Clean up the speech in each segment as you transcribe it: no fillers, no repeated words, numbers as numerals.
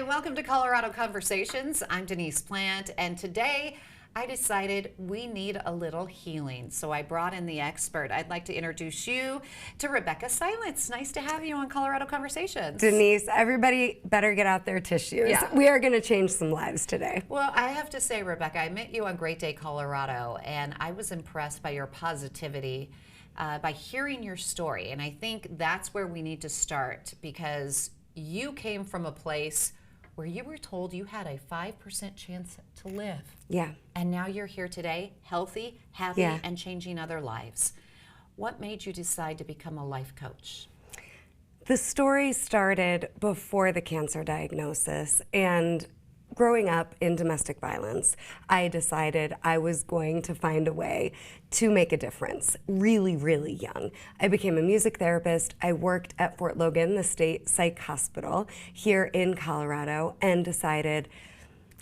welcome to Colorado Conversations. I'm Denise Plante, and today I decided we need a little healing, so I brought in the expert. I'd like to introduce you to Rebeccah Silence. Nice to have you on Colorado Conversations. Denise, everybody better get out their tissues. Yeah. We are going to change some lives today. Well, I have to say, Rebeccah, I met you on Great Day, Colorado, and I was impressed by your positivity, by hearing your story, and I think that's where we need to start, because you came from a place where you were told you had a 5% chance to live. Yeah. And now you're here today, healthy, happy, Yeah. and changing other lives. What made you decide to become a life coach? The story started before the cancer diagnosis, and growing up in domestic violence, I decided I was going to find a way to make a difference really, really young. I became a music therapist. I worked at Fort Logan, the state psych hospital here in Colorado, and decided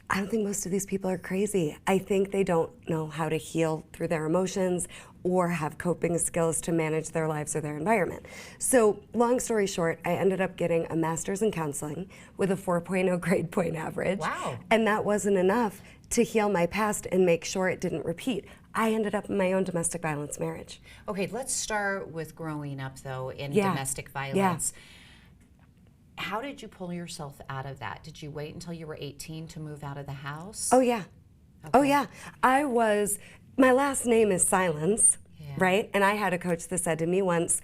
I don't think most of these people are crazy. I think they don't know how to heal through their emotions or have coping skills to manage their lives or their environment. So long story short, I ended up getting a master's in counseling with a 4.0 grade point average. Wow. And that wasn't enough to heal my past and make sure it didn't repeat. I ended up in my own domestic violence marriage. Okay, let's start with growing up, though, in Yeah. domestic violence. How did you pull yourself out of that? Did you wait until you were 18 to move out of the house? Oh yeah. Okay. Oh yeah. My last name is Silence, Yeah. right? And I had a coach that said to me once,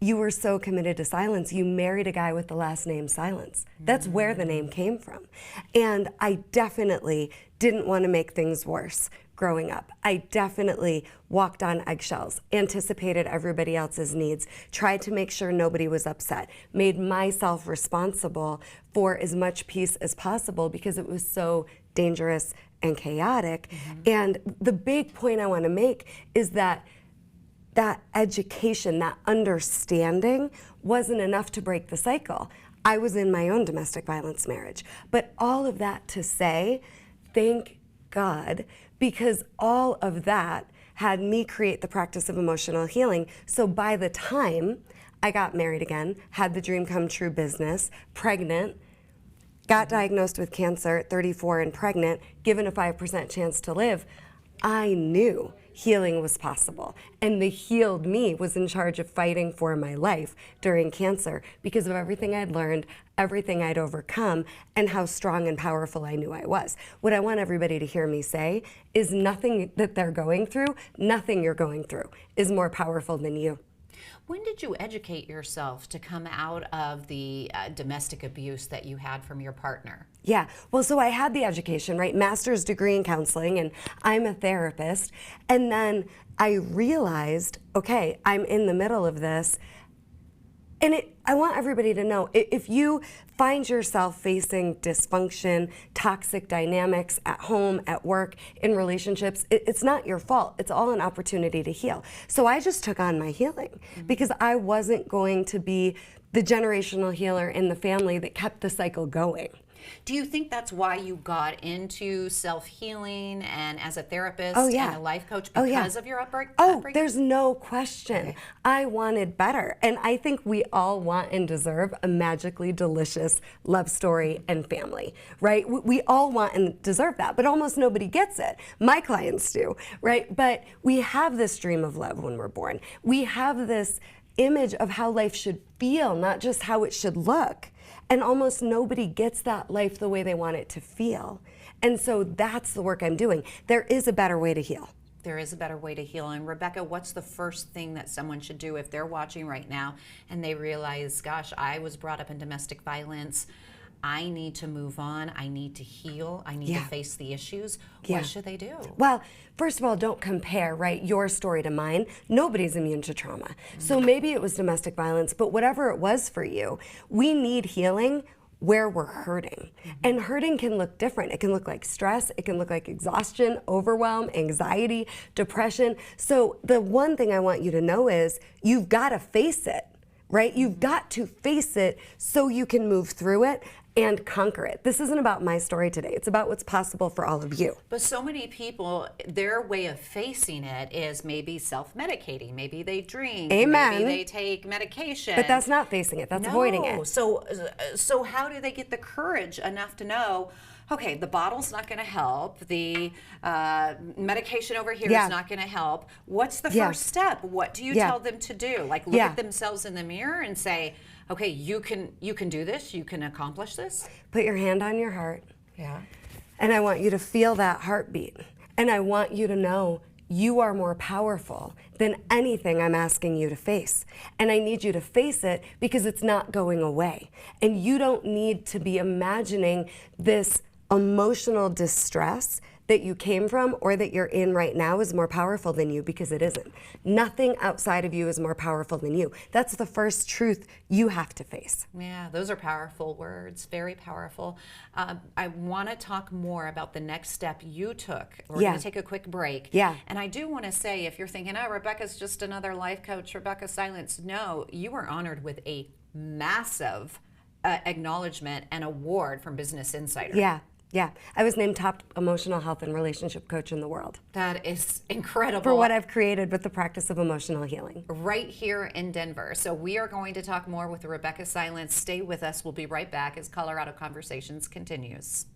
you were so committed to silence, you married a guy with the last name Silence. That's where the name came from. And I definitely didn't want to make things worse growing up. I definitely walked on eggshells, anticipated everybody else's needs, tried to make sure nobody was upset, made myself responsible for as much peace as possible because it was so dangerous and chaotic. And the big point I want to make is that education, that understanding wasn't enough to break the cycle. I was in my own domestic violence marriage. But all of that to say, thank God, because all of that had me create the practice of emotional healing. So by the time I got married again, had the dream come true business, pregnant, got diagnosed with cancer at 34 and pregnant, given a 5% chance to live, I knew healing was possible. And the healed me was in charge of fighting for my life during cancer because of everything I'd learned, everything I'd overcome, and how strong and powerful I knew I was. What I want everybody to hear me say is nothing that they're going through, nothing you're going through is more powerful than you. When did you educate yourself to come out of the domestic abuse that you had from your partner? Yeah, well, so I had the education, right? Master's degree in counseling, and I'm a therapist. And then I realized, okay, I'm in the middle of this. And I want everybody to know, if you find yourself facing dysfunction, toxic dynamics at home, at work, in relationships, it's not your fault. It's all an opportunity to heal. So I just took on my healing because I wasn't going to be the generational healer in the family that kept the cycle going. Do you think that's why you got into self-healing and as a therapist Oh, yeah. and a life coach Oh, yeah. because of your upbringing? Oh, there's no question. Okay. I wanted better. And I think we all want and deserve a magically delicious love story and family, right? We all want and deserve that, but almost nobody gets it. My clients do, right? But we have this dream of love when we're born. We have this image of how life should feel, not just how it should look. And almost nobody gets that life the way they want it to feel. And so that's the work I'm doing. There is a better way to heal. There is a better way to heal. And Rebeccah, what's the first thing that someone should do if they're watching right now and they realize, gosh, I was brought up in domestic violence. I need to move on. I need to heal. I need to face the issues. What should they do? Well, first of all, don't compare, right, your story to mine. Nobody's immune to trauma. So maybe it was domestic violence, but whatever it was for you, we need healing where we're hurting. And hurting can look different. It can look like stress. It can look like exhaustion, overwhelm, anxiety, depression. So the one thing I want you to know is you've got to face it. right? You've got to face it so you can move through it and conquer it. This isn't about my story today. It's about what's possible for all of you. But so many people, their way of facing it is maybe self-medicating. Maybe they drink. Amen. Maybe they take medication. But that's not facing it. That's avoiding it. So how do they get the courage enough to know, okay, the bottle's not going to help. The medication over here is not going to help. What's the first step? What do you tell them to do? Like look at themselves in the mirror and say, okay, you can do this. You can accomplish this. Put your hand on your heart. Yeah. And I want you to feel that heartbeat. And I want you to know you are more powerful than anything I'm asking you to face. And I need you to face it because it's not going away. And you don't need to be imagining this emotional distress that you came from or that you're in right now is more powerful than you, because it isn't. Nothing outside of you is more powerful than you. That's the first truth you have to face. Yeah, those are powerful words, very powerful. I want to talk more about the next step you took. We're going to take a quick break. Yeah. And I do want to say, if you're thinking, oh, Rebeccah's just another life coach, Rebeccah Silence, no, you were honored with a massive acknowledgement and award from Business Insider. Yeah, I was named top emotional health and relationship coach in the world. That is incredible. For what I've created with the practice of emotional healing. Right here in Denver. So we are going to talk more with Rebeccah Silence. Stay with us. We'll be right back as Colorado Conversations continues.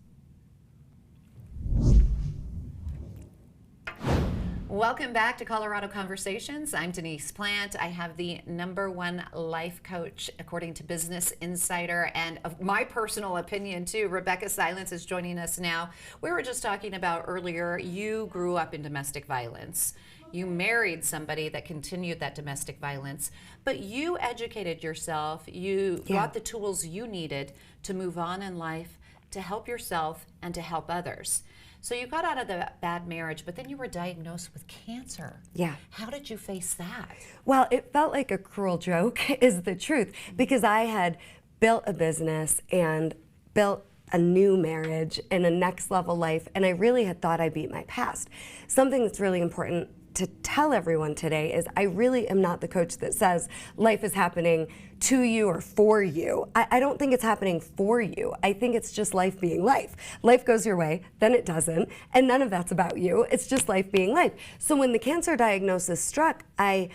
Welcome back to Colorado Conversations. I'm Denise Plante. I have the #1 life coach according to Business Insider, and of my personal opinion too, Rebeccah Silence is joining us now. We were just talking about earlier, you grew up in domestic violence. You married somebody that continued that domestic violence, but you educated yourself. You got the tools you needed to move on in life, to help yourself and to help others. So you got out of the bad marriage, but then you were diagnosed with cancer. Yeah. How did you face that? Well, it felt like a cruel joke, is the truth, because I had built a business and built a new marriage and a next level life, and I really had thought I beat my past. Something that's really important to tell everyone today is I really am not the coach that says life is happening to you or for you. I don't think it's happening for you. I think it's just life being life. Life goes your way, then it doesn't, and none of that's about you. It's just life being life. So when the cancer diagnosis struck, I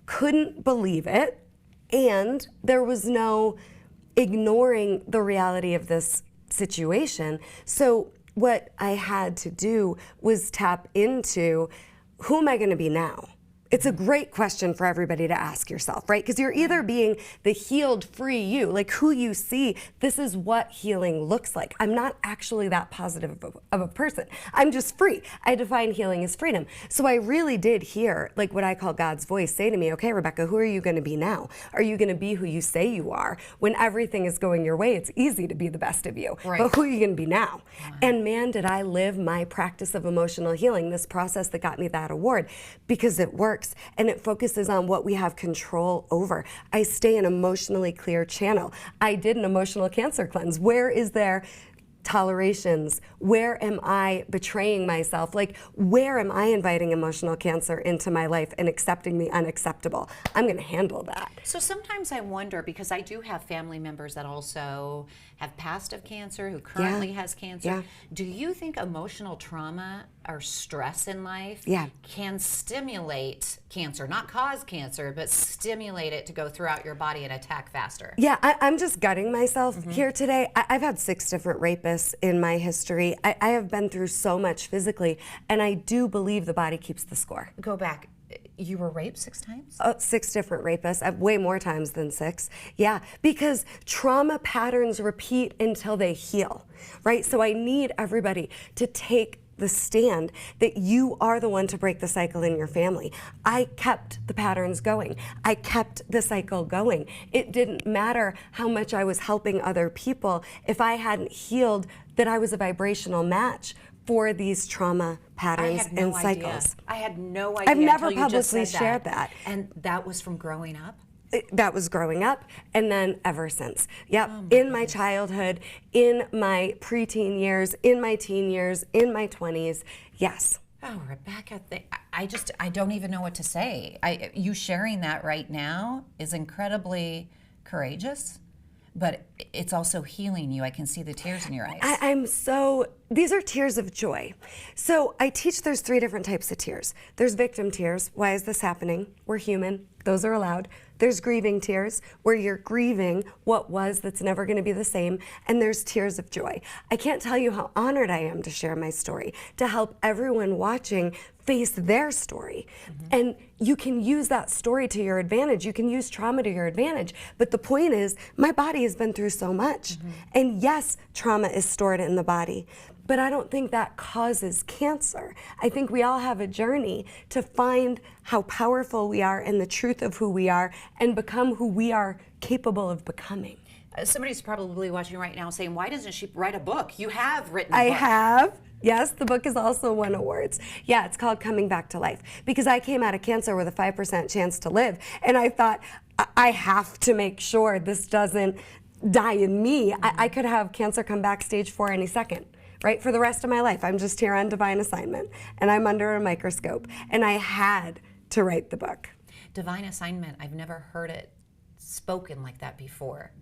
couldn't believe it, and there was no ignoring the reality of this situation. So what I had to do was tap into, who am I going to be now? It's a great question for everybody to ask yourself, right? Because you're either being the healed, free you, like who you see, this is what healing looks like. I'm not actually that positive of a person. I'm just free. I define healing as freedom. So I really did hear, like what I call God's voice say to me, okay, Rebeccah, who are you going to be now? Are you going to be who you say you are? When everything is going your way, it's easy to be the best of you. Right. But who are you going to be now? And man, did I live my practice of emotional healing, this process that got me that award, because it works. And it focuses on what we have control over. I stay an emotionally clear channel. I did an emotional cancer cleanse. Where is there tolerations? Where am I betraying myself? Like, where am I inviting emotional cancer into my life and accepting the unacceptable? I'm going to handle that. So sometimes I wonder, because I do have family members that also have passed of cancer, who currently has cancer. Do you think emotional trauma or stress in life can stimulate cancer, not cause cancer, but stimulate it to go throughout your body and attack faster? Yeah, I'm just gutting myself here today. I've had 6 different rapists in my history. I have been through so much physically, and I do believe the body keeps the score. Go back. You were raped 6 times? 6 different rapists. I've way more times than 6. Yeah, because trauma patterns repeat until they heal, right? So I need everybody to take the stand that you are the one to break the cycle in your family. I kept the patterns going. I kept the cycle going. It didn't matter how much I was helping other people. If I hadn't healed, that I was a vibrational match for these trauma patterns and cycles. I had no idea. I've never publicly shared that. And that was from growing up? That was growing up, and then ever since. Yep, in my childhood, in my preteen years, in my teen years, in my 20s, yes. Oh, Rebecca, I don't even know what to say. You sharing that right now is incredibly courageous, but it's also healing you. I can see the tears in your eyes. These are tears of joy. So I teach there's 3 different types of tears. There's victim tears. Why is this happening? We're human. Those are allowed. There's grieving tears, where you're grieving what was that's never going to be the same. And there's tears of joy. I can't tell you how honored I am to share my story, to help everyone watching face their story. And you can use that story to your advantage. You can use trauma to your advantage. But the point is, my body has been through so much. And yes, trauma is stored in the body. But I don't think that causes cancer. I think we all have a journey to find how powerful we are and the truth of who we are and become who we are capable of becoming. Somebody's probably watching right now saying, why doesn't she write a book? You have written a book. I have. Yes, the book has also won awards. Yeah, it's called Coming Back to Life, because I came out of cancer with a 5% chance to live. And I thought, I have to make sure this doesn't die in me. I could have cancer come back stage 4 any second. Right, for the rest of my life. I'm just here on divine assignment, and I'm under a microscope, and I had to write the book. Divine assignment, I've never heard it spoken like that before.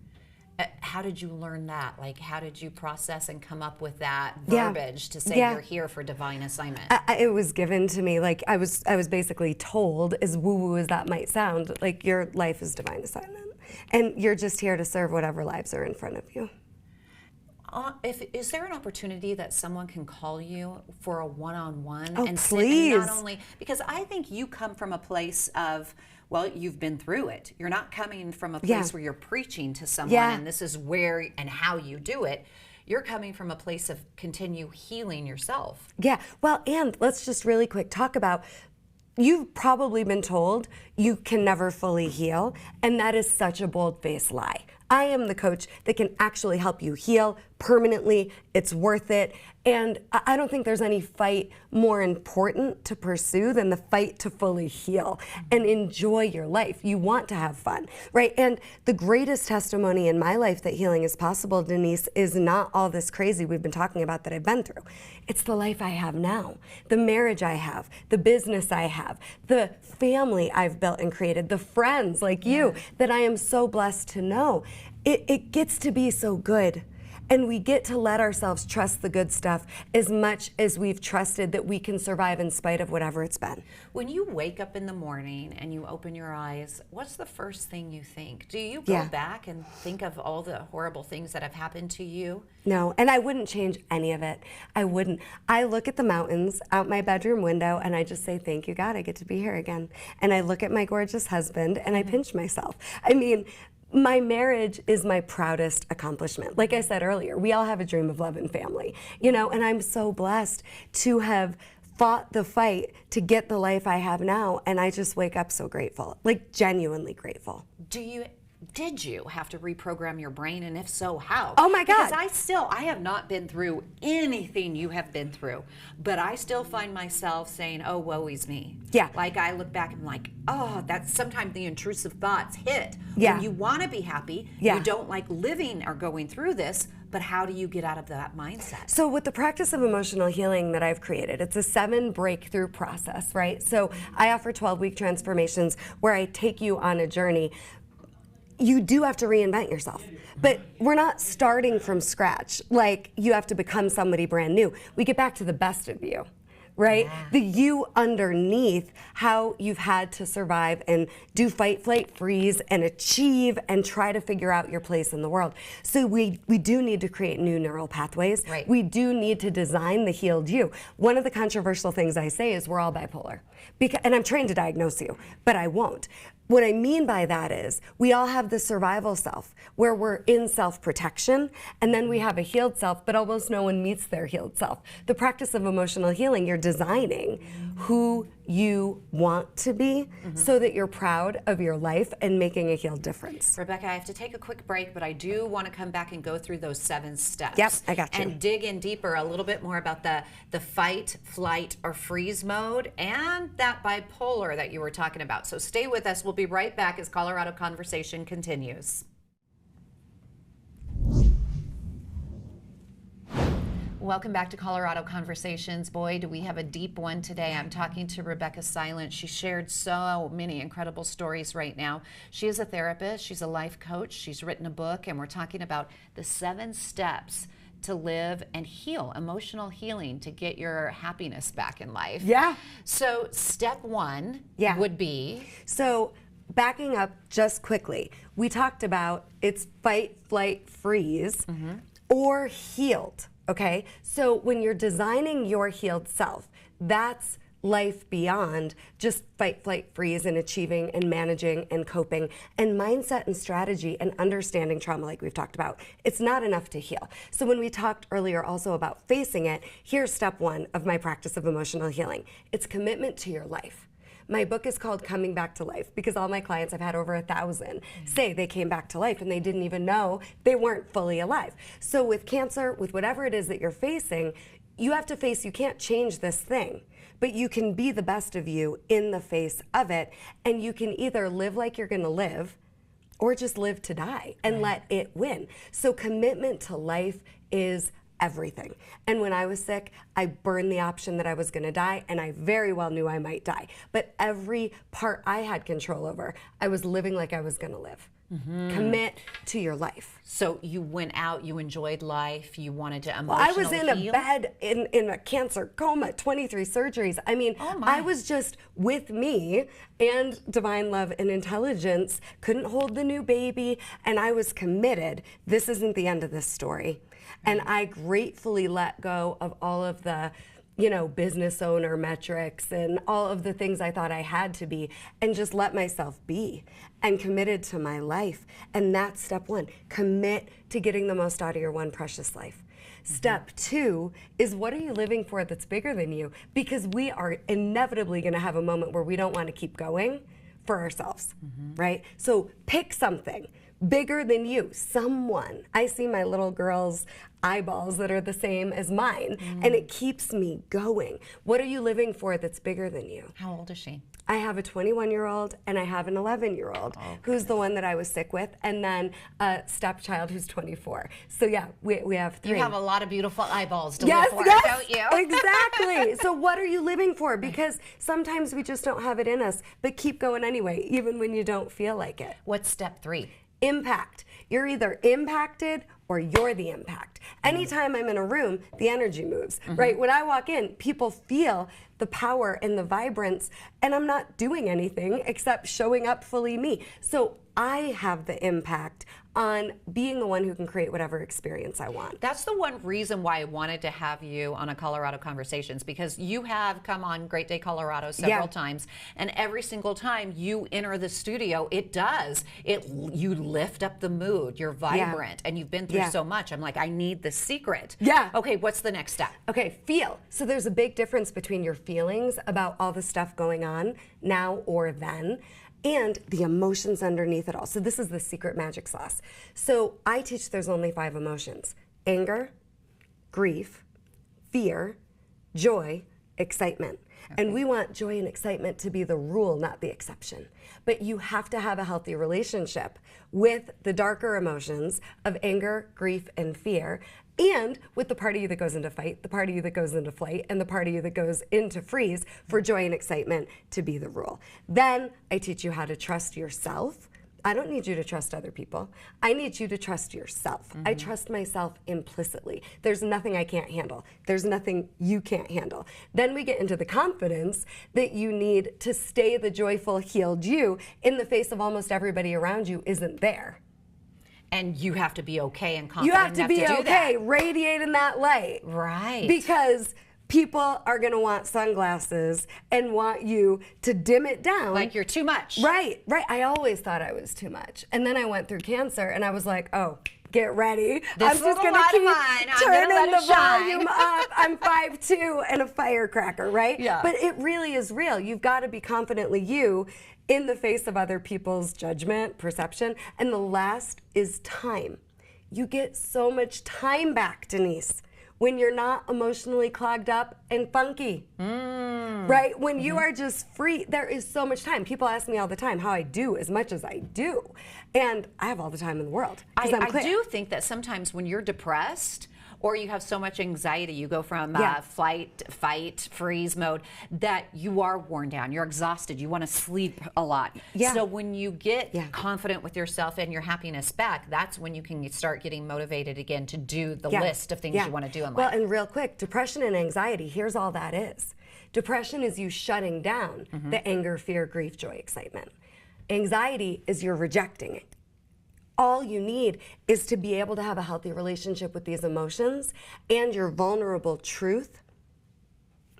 How did you learn that? Like, how did you process and come up with that verbiage to say you're here for divine assignment? It was given to me. Like, I was basically told, as woo-woo as that might sound, like, your life is divine assignment, and you're just here to serve whatever lives are in front of you. Is there an opportunity that someone can call you for a one-on-one and please. Sit and not only, because I think you come from a place of, well, you've been through it. You're not coming from a place where you're preaching to someone and this is where and how you do it. You're coming from a place of continue healing yourself. Yeah, well, and let's just really quick talk about, you've probably been told you can never fully heal, and that is such a bold-faced lie. I am the coach that can actually help you heal permanently. It's worth it. And I don't think there's any fight more important to pursue than the fight to fully heal and enjoy your life. You want to have fun, right? And the greatest testimony in my life that healing is possible, Denise, is not all this crazy we've been talking about that I've been through. It's the life I have now, the marriage I have, the business I have, the family I've built and created, the friends like you that I am so blessed to know. It gets to be so good. And we get to let ourselves trust the good stuff as much as we've trusted that we can survive in spite of whatever it's been. When you wake up in the morning and you open your eyes, what's the first thing you think? Do you go back and think of all the horrible things that have happened to you? No, and I wouldn't change any of it. I wouldn't. I look at the mountains out my bedroom window and I just say, thank you, God, I get to be here again. And I look at my gorgeous husband and I pinch myself. I mean, my marriage is my proudest accomplishment. Like I said earlier, we all have a dream of love and family, you know, and I'm so blessed to have fought the fight to get the life I have now, and I just wake up so grateful, like genuinely grateful. Did you have to reprogram your brain, and if so, how? Oh my God. Because I have not been through anything you have been through, but I still find myself saying, oh, woe is me. Yeah. Like I look back and I'm like, oh, that's sometimes the intrusive thoughts hit. Yeah. When you want to be happy, you don't like living or going through this, but how do you get out of that mindset? So with the practice of emotional healing that I've created, it's a 7 breakthrough process, right? So I offer 12-week transformations where I take you on a journey. You do have to reinvent yourself, but we're not starting from scratch. Like you have to become somebody brand new. We get back to the best of you, right? Yeah. The you underneath how you've had to survive and do fight, flight, freeze, and achieve and try to figure out your place in the world. So we do need to create new neural pathways. Right. We do need to design the healed you. One of the controversial things I say is we're all bipolar. And I'm trained to diagnose you, but I won't. What I mean by that is we all have the survival self where we're in self-protection, and then we have a healed self, but almost no one meets their healed self. The practice of emotional healing, you're designing who you want to be so that you're proud of your life and making a healed difference. Rebecca, I have to take a quick break, but I do want to come back and go through those 7 steps. Yep, I got you. And dig in deeper a little bit more about the fight, flight, or freeze mode and that bipolar that you were talking about. So stay with us. We'll be right back as Colorado Conversation continues. Welcome back to Colorado Conversations. Boy, do we have a deep one today. I'm talking to Rebeccah Silence. She shared so many incredible stories right now. She is a therapist. She's a life coach. She's written a book, and we're talking about the 7 steps to live and heal, emotional healing, to get your happiness back in life. Yeah. So step 1 would be? So backing up just quickly, we talked about it's fight, flight, freeze, or healed, okay? So when you're designing your healed self, that's life beyond just fight, flight, freeze, and achieving and managing and coping, and mindset and strategy and understanding trauma like we've talked about. It's not enough to heal. So when we talked earlier also about facing it, here's step 1 of my practice of emotional healing. It's commitment to your life. My book is called Coming Back to Life because all my clients, I've had over 1,000, say they came back to life and they didn't even know they weren't fully alive. So with cancer, with whatever it is that you're facing, you have to face, you can't change this thing, but you can be the best of you in the face of it, and you can either live like you're gonna live or just live to die and let it win. So commitment to life is everything. And when I was sick, I burned the option that I was gonna die, and I very well knew I might die. But every part I had control over, I was living like I was gonna live. Commit to your life. So you went out, you enjoyed life, you wanted to emotionally I was in heal? a bed in a cancer coma, 23 surgeries. I mean, I was just with me and divine love and intelligence, couldn't hold the new baby, and I was committed. This isn't the end of this story. And I gratefully let go of all of the, you know, business owner metrics and all of the things I thought I had to be, and just let myself be and committed to my life. And that's step 1. Commit to getting the most out of your one precious life. Step 2 is, what are you living for that's bigger than you? Because we are inevitably going to have a moment where we don't want to keep going for ourselves, right? So pick something bigger than you, someone. I see my little girl's eyeballs that are the same as mine, and it keeps me going. What are you living for that's bigger than you? How old is she? I have a 21-year-old and I have an 11-year-old who's the one that I was sick with, and then a stepchild who's 24. So yeah, we have 3. You have a lot of beautiful eyeballs to live for, don't you? Exactly. So what are you living for? Because sometimes we just don't have it in us, but keep going anyway, even when you don't feel like it. What's step 3? Impact. You're either impacted or you're the impact. Anytime I'm in a room, the energy moves, right? When I walk in, people feel the power and the vibrance, and I'm not doing anything except showing up fully me. So I have the impact on being the one who can create whatever experience I want. That's the one reason why I wanted to have you on a Colorado Conversations, because you have come on Great Day Colorado several times, and every single time you enter the studio, you lift up the mood, you're vibrant, and you've been through so much. I'm like, I need the secret. Okay, what's the next step? Okay, feel. So there's a big difference between your feelings about all the stuff going on now or then, and the emotions underneath it all. So this is the secret magic sauce. So I teach there's only 5 emotions: anger, grief, fear, joy, excitement. And we want joy and excitement to be the rule, not the exception. But you have to have a healthy relationship with the darker emotions of anger, grief, and fear, and with the part of you that goes into fight, the part of you that goes into flight, and the part of you that goes into freeze, for joy and excitement to be the rule. Then I teach you how to trust yourself. I don't need you to trust other people. I need you to trust yourself. I trust myself implicitly. There's nothing I can't handle. There's nothing you can't handle. Then we get into the confidence that you need to stay the joyful, healed you in the face of almost everybody around you isn't there. And you have to be okay and confident You have to enough be to do okay, that. radiating that light. Right. Because people are going to want sunglasses and want you to dim it down. Like you're too much. Right. I always thought I was too much. And then I went through cancer and I was like, oh, get ready. I'm just going to keep turning the volume up. I'm 5'2" and a firecracker, right? Yeah. But it really is real. You've got to be confidently you in the face of other people's judgment, perception. And the last is time. You get so much time back, Denise, when you're not emotionally clogged up and funky, right? When you are just free, there is so much time. People ask me all the time how I do as much as I do. And I have all the time in the world. I do think that sometimes when you're depressed Or you have so much anxiety, you go from flight, fight, freeze mode that you are worn down, you're exhausted, you want to sleep a lot. So when you get confident with yourself and your happiness back, that's when you can start getting motivated again to do the list of things you want to do in life. Well, and real quick, depression and anxiety, here's all that is. Depression is you shutting down the anger, fear, grief, joy, excitement. Anxiety is you're rejecting it. All you need is to be able to have a healthy relationship with these emotions and your vulnerable truth,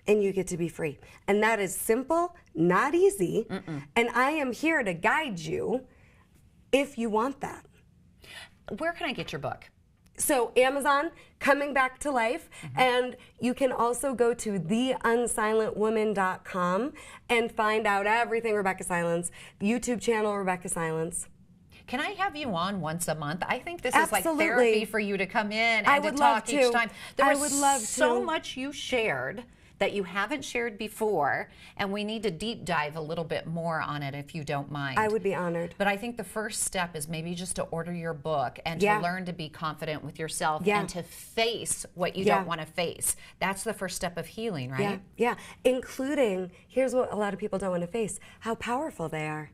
and you get to be free. And that is simple, not easy, and I am here to guide you if you want that. Where can I get your book? So Amazon, Coming Back to Life, and you can also go to theunsilentwoman.com and find out everything Rebeccah Silence, YouTube channel Rebeccah Silence. Can I have you on once a month? I think this is Absolutely. like therapy for you to come in and I to would talk love each to. time. There I was would love so to. much you shared that you haven't shared before, and we need to deep dive a little bit more on it if you don't mind. I would be honored. But I think the first step is maybe just to order your book and to learn to be confident with yourself and to face what you don't want to face. That's the first step of healing, right? Yeah, including, here's what a lot of people don't want to face, how powerful they are.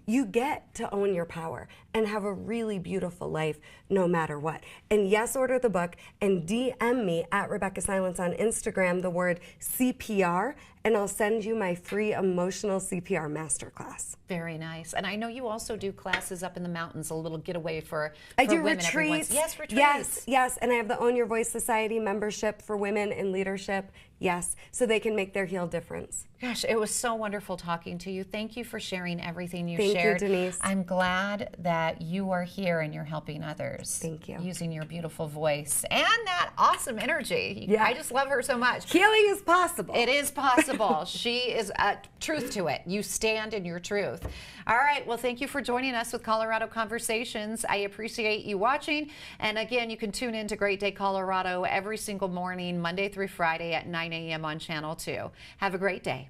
You get to own your power and have a really beautiful life no matter what. And yes, order the book and DM me at Rebeccah Silence on Instagram, the word CPR, and I'll send you my free emotional CPR masterclass. Very nice. And I know you also do classes up in the mountains, a little getaway for I do women retreats. Yes, retreats. Yes, and I have the Own Your Voice Society membership for women in leadership. Yes, so they can make their heal difference. Gosh, it was so wonderful talking to you. Thank you for sharing everything you shared. shared. Thank you, Denise. I'm glad that you are here and you're helping others. Thank you. Using your beautiful voice and that awesome energy. I just love her so much. Healing is possible. It is possible. She is truth to it. You stand in your truth. All right. Well, thank you for joining us with Colorado Conversations. I appreciate you watching. And again, you can tune in to Great Day Colorado every single morning, Monday through Friday at 9 a.m. on Channel 2. Have a great day.